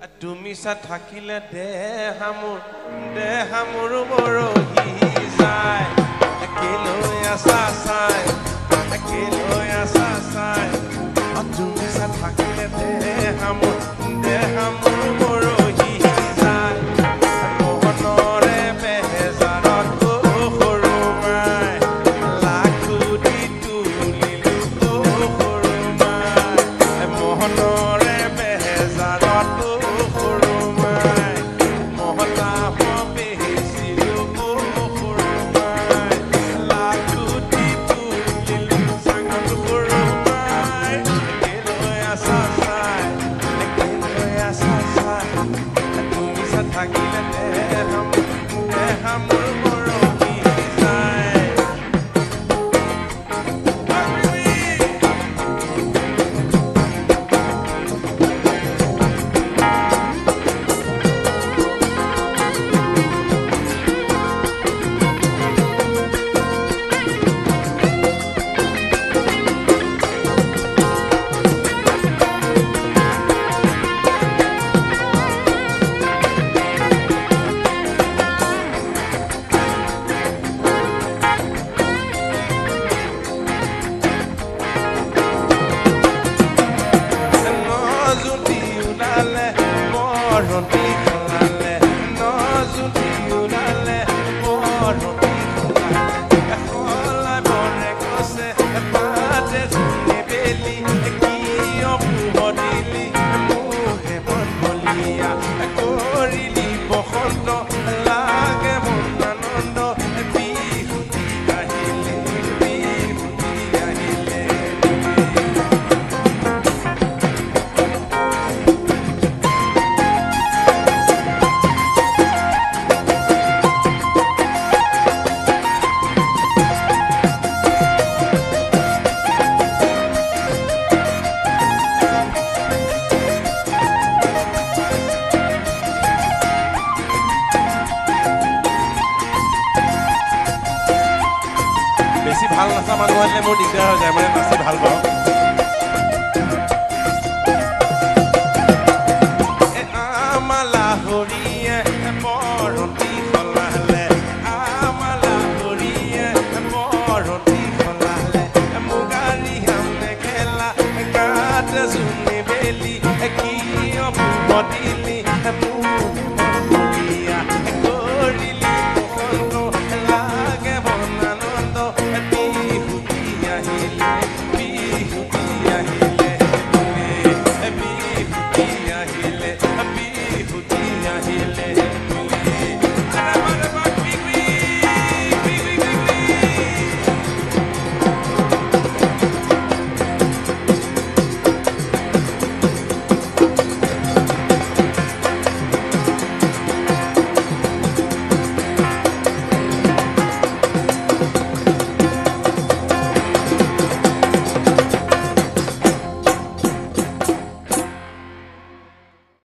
তুমি সা থাকিলে দেহামুৰ বৰহি যায় একেলৈ আছা চাই একেলৈ আছা চাই তুমি সা থাকিলে দেহামুর বৰহি যায় মহনৰে বেজাৰত সৰু মাই লাখু দি তুলিলো সৰু মাই মহনৰে বেজাৰত ভাল নাচা মানুহ হ'লে মোৰ দিগদাৰ হৈ যায় মানে নাচি ভাল পাওঁ আমালা হৰিয়ে মৰতি খলালে আমালা হৰিয়ে মৰতি খলালে মুগাৰী হামে খেলা গাত জুনি বেলি কি অপদিলি মুলিয়া কৰিলি বসন্ত লাগে বনানন্দ বিহুতি আহিলে